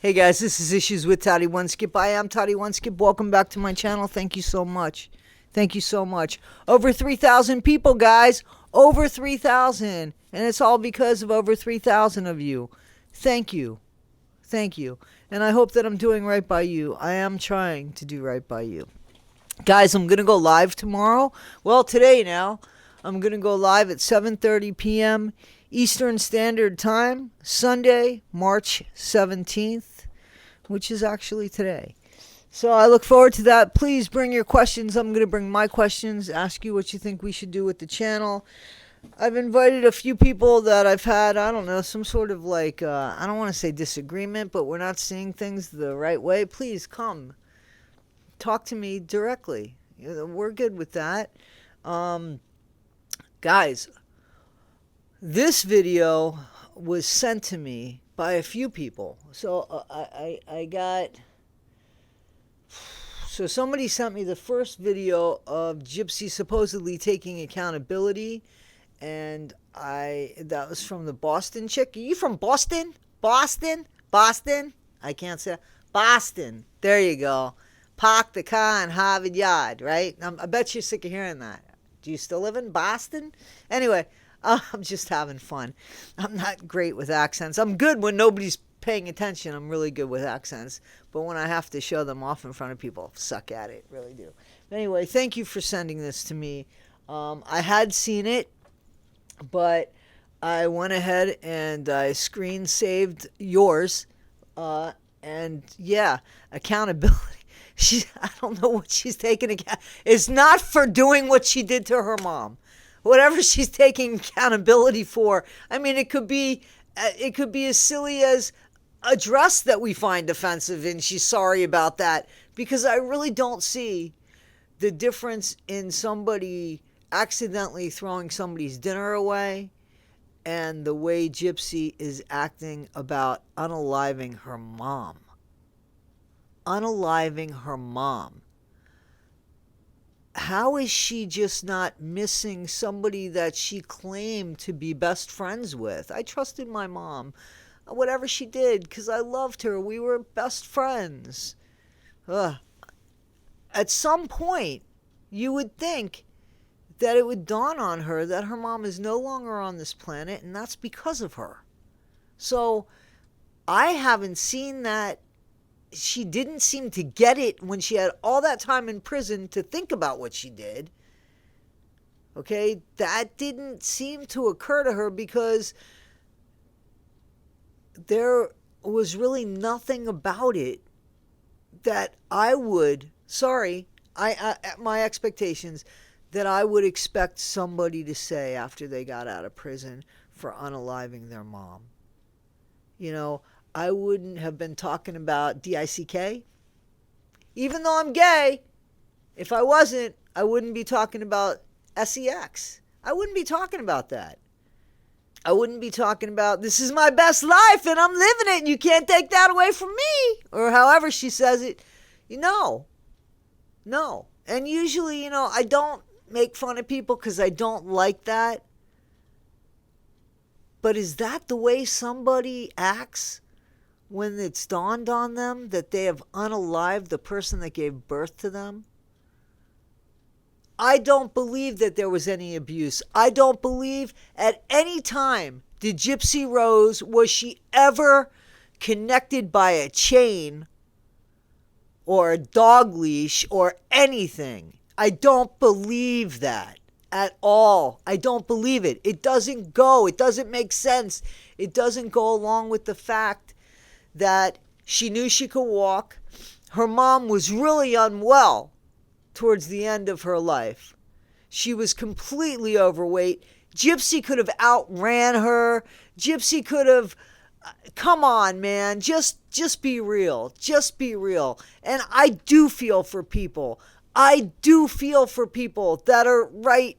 Hey guys, this is Issues with Toddy One Skip. I am Toddy One Skip. Welcome back to my channel. Thank you so much. Thank you so much. Over 3,000 people, guys. Over 3,000. And it's all because of over 3,000 of you. Thank you. Thank you. And I hope that I'm doing right by you. I am trying to do right by you. Guys, I'm going to go live tomorrow. Well, today now. I'm going to go live at 7:30 p.m. Eastern Standard Time, Sunday, March 17th, which is actually today. So I look forward to that. Please bring your questions. I'm going to bring my questions, ask you what you think we should do with the channel. I've invited a few people that I've had, I don't know, some sort of I don't want to say disagreement, but we're not seeing things the right way. Please come. Talk to me directly. We're good with that. Guys, this video was sent to me by a few people. So so somebody sent me the first video of Gypsy supposedly taking accountability, and that was from the Boston chick. Are you from Boston? Boston? I can't say Boston. There you go. Park the car in Harvard Yard, right? I bet you're sick of hearing that. Do you still live in Boston? Anyway, I'm just having fun. I'm not great with accents. I'm good when nobody's paying attention. I'm really good with accents. But when I have to show them off in front of people, I suck at it. Really do. But anyway, thank you for sending this to me. I had seen it, but I went ahead and I screen saved yours. And yeah, accountability. I don't know what she's taking account. It's not for doing what she did to her mom. Whatever she's taking accountability for. I mean, it could be as silly as a dress that we find offensive, and she's sorry about that. Because I really don't see the difference in somebody accidentally throwing somebody's dinner away and the way Gypsy is acting about unaliving her mom. Unaliving her mom. How is she just not missing somebody that she claimed to be best friends with? I trusted my mom, whatever she did, because I loved her. We were best friends. At some point, you would think that it would dawn on her that her mom is no longer on this planet, and that's because of her. So I haven't seen that. She didn't seem to get it when she had all that time in prison to think about what she did. Okay, that didn't seem to occur to her because there was really nothing about it that I would, my expectations, that I would expect somebody to say after they got out of prison for unaliving their mom. You know, I wouldn't have been talking about DICK. Even though I'm gay, if I wasn't, I wouldn't be talking about sex. I wouldn't be talking about that. I wouldn't be talking about, this is my best life and I'm living it and you can't take that away from me. Or however she says it. No. And usually, I don't make fun of people because I don't like that. But is that the way somebody acts when it's dawned on them that they have unalived the person that gave birth to them? I don't believe that there was any abuse. I don't believe at any time did Gypsy Rose, was she ever connected by a chain or a dog leash or anything. I don't believe that at all. I don't believe it. It doesn't go. It doesn't make sense. It doesn't go along with the fact that she knew she could walk. Her mom was really unwell towards the end of her life. She was completely overweight. Gypsy could have outran her. Gypsy could have... Come on, man. Just be real. Just be real. And I do feel for people. I do feel for people that are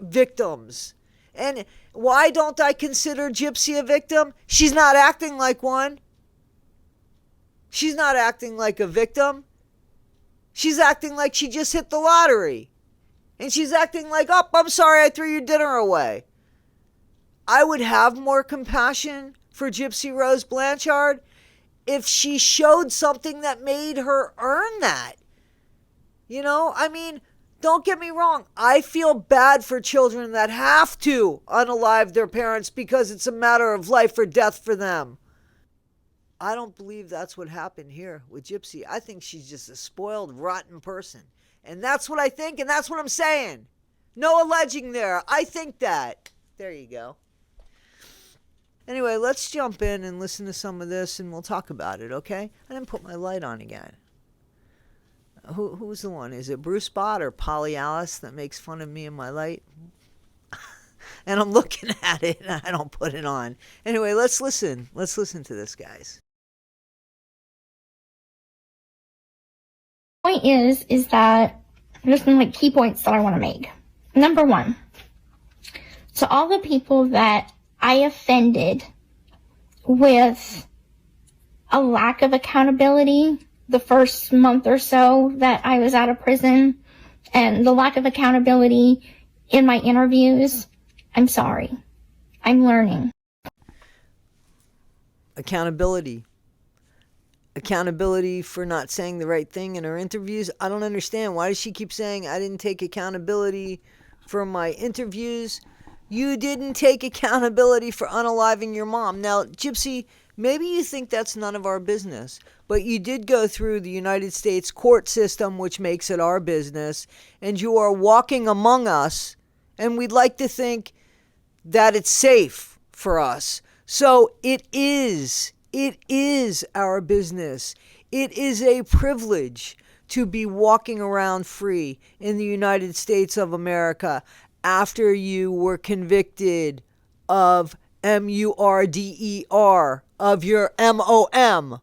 victims. And why don't I consider Gypsy a victim? She's not acting like one. She's not acting like a victim. She's acting like she just hit the lottery. And she's acting like, oh, I'm sorry I threw your dinner away. I would have more compassion for Gypsy Rose Blanchard if she showed something that made her earn that. You know, I mean, don't get me wrong. I feel bad for children that have to unalive their parents because it's a matter of life or death for them. I don't believe that's what happened here with Gypsy. I think she's just a spoiled, rotten person. And that's what I think, and that's what I'm saying. No alleging there. I think that. There you go. Anyway, let's jump in and listen to some of this, and we'll talk about it, okay? I didn't put my light on again. Who's the one? Is it Bruce Bott or Polly Alice that makes fun of me and my light? And I'm looking at it, and I don't put it on. Anyway, let's listen. Let's listen to this, guys. Point is that there's some like key points that I want to make. Number one, to all the people that I offended with a lack of accountability the first month or so that I was out of prison and the lack of accountability in my interviews, I'm sorry. I'm learning. Accountability. Accountability for not saying the right thing in her interviews. I don't understand. Why does she keep saying I didn't take accountability for my interviews? You didn't take accountability for unaliving your mom. Now, Gypsy, maybe you think that's none of our business, but you did go through the United States court system, which makes it our business, and you are walking among us, and we'd like to think that it's safe for us. So it is our business. It is a privilege to be walking around free in the United States of America after you were convicted of murder, of your MOM.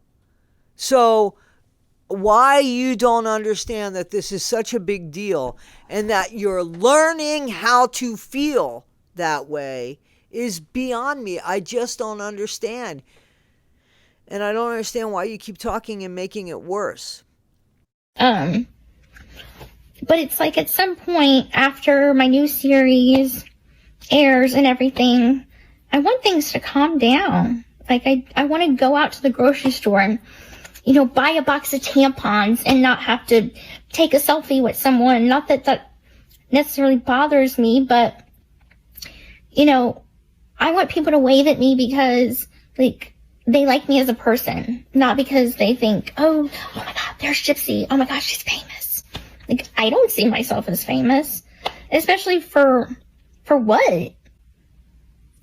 So why you don't understand that this is such a big deal and that you're learning how to feel that way is beyond me. I just don't understand. And I don't understand why you keep talking and making it worse. But it's like at some point after my new series airs and everything, I want things to calm down. Like I want to go out to the grocery store and, buy a box of tampons and not have to take a selfie with someone. Not that that necessarily bothers me, but, I want people to wave at me because, they like me as a person, not because they think, oh my God, there's Gypsy. Oh my gosh, she's famous. I don't see myself as famous, especially for what? I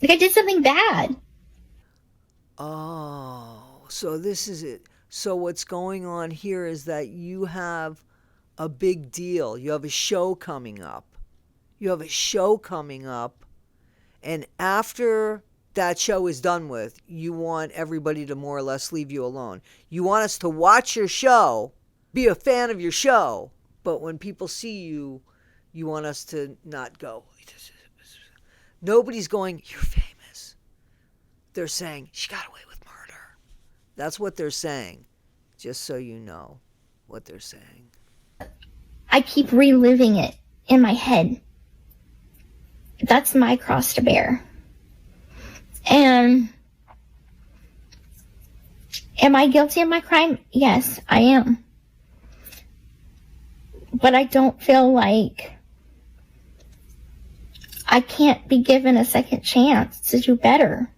did something bad. Oh, so this is it. So what's going on here is that you have a big deal. You have a show coming up. And after that show is done with, you want everybody to more or less leave you alone. You want us to watch your show, be a fan of your show, but when people see you, you want us to not go. Nobody's going, you're famous. They're saying, she got away with murder. That's what they're saying. Just so you know what they're saying. I keep reliving it in my head. That's my cross to bear. And am I guilty of my crime? Yes, I am. But I don't feel like I can't be given a second chance to do better.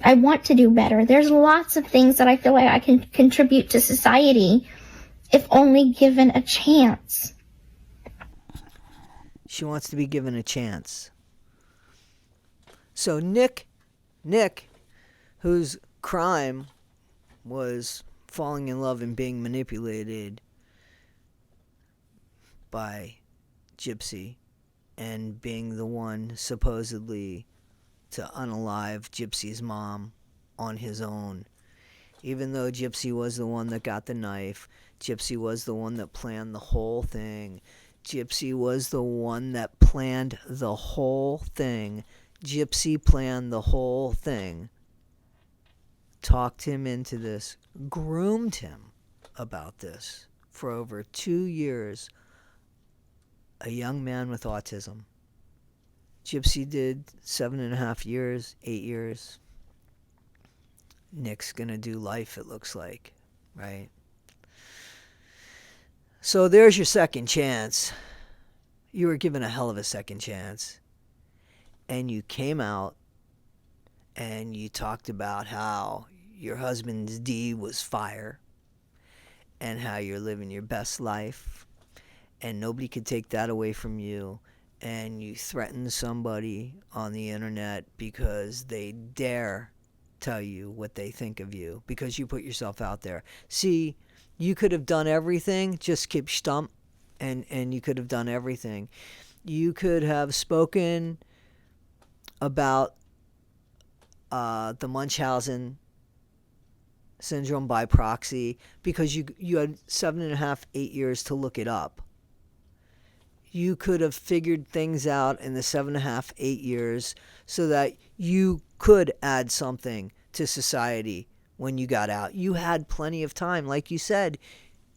I want to do better. There's lots of things that I feel like I can contribute to society if only given a chance. She wants to be given a chance. So Nick, whose crime was falling in love and being manipulated by Gypsy and being the one supposedly to unalive Gypsy's mom on his own. Even though Gypsy was the one that got the knife, Gypsy was the one that planned the whole thing. Gypsy was the one that planned the whole thing. Gypsy planned the whole thing. Talked him into this. Groomed him about this for over 2 years. A young man with autism. Gypsy did 7.5 years, 8 years. Nick's going to do life, it looks like, right? So there's your second chance. You were given a hell of a second chance. And you came out and you talked about how your husband's D was fire and how you're living your best life and nobody could take that away from you. And you threaten somebody on the internet because they dare tell you what they think of you because you put yourself out there. See, you could have done everything, just keep stump, and you could have done everything. You could have spoken about the Munchausen syndrome by proxy because you had 7.5, 8 years to look it up. You could have figured things out in the 7.5, 8 years so that you could add something to society when you got out. You had plenty of time. Like you said,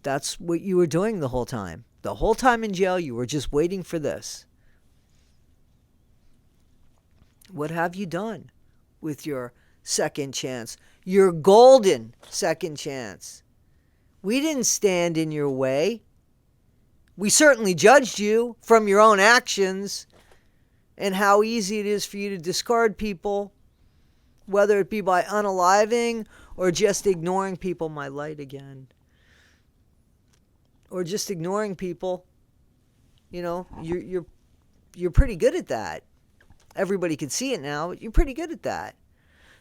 that's what you were doing the whole time. The whole time in jail, you were just waiting for this. What have you done with your second chance? Your golden second chance. We didn't stand in your way. We certainly judged you from your own actions and how easy it is for you to discard people, whether it be by unaliving or just ignoring people. My light again. Or just ignoring people. You know, you're pretty good at that. Everybody can see it now, but you're pretty good at that.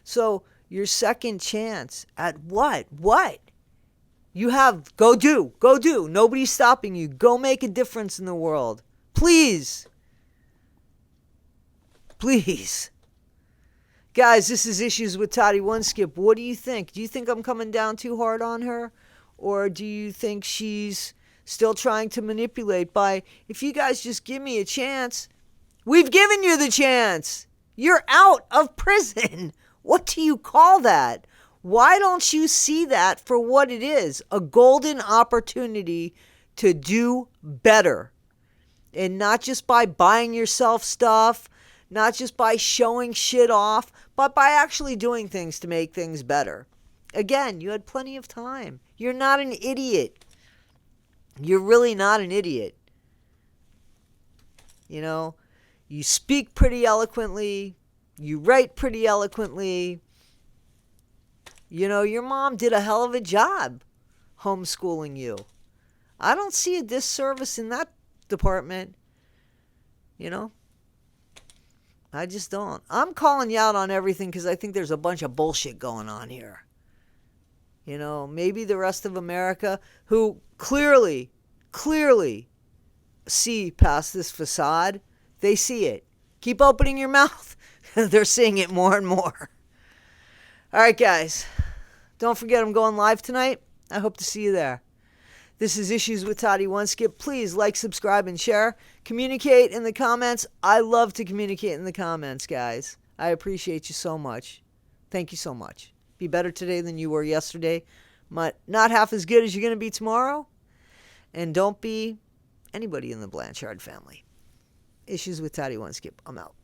So your second chance at what? What? You have, go do. Nobody's stopping you. Go make a difference in the world. Please. Please. Guys, this is Issues with Toddy One Skip. What do you think? Do you think I'm coming down too hard on her? Or do you think she's still trying to manipulate by, if you guys just give me a chance, we've given you the chance. You're out of prison. What do you call that? Why don't you see that for what it is? A golden opportunity to do better. And not just by buying yourself stuff, not just by showing shit off, but by actually doing things to make things better. Again, you had plenty of time. You're not an idiot. You're really not an idiot. You know, you speak pretty eloquently. You write pretty eloquently. You know, your mom did a hell of a job homeschooling you. I don't see a disservice in that department. You know? I just don't. I'm calling you out on everything because I think there's a bunch of bullshit going on here. You know, maybe the rest of America who clearly see past this facade, they see it. Keep opening your mouth. They're seeing it more and more. All right, guys. Don't forget I'm going live tonight. I hope to see you there. This is Issues with Toddy One Skip. Please like, subscribe, and share. Communicate in the comments. I love to communicate in the comments, guys. I appreciate you so much. Thank you so much. Be better today than you were yesterday. Not half as good as you're going to be tomorrow. And don't be anybody in the Blanchard family. Issues with Toddy One Skip. I'm out.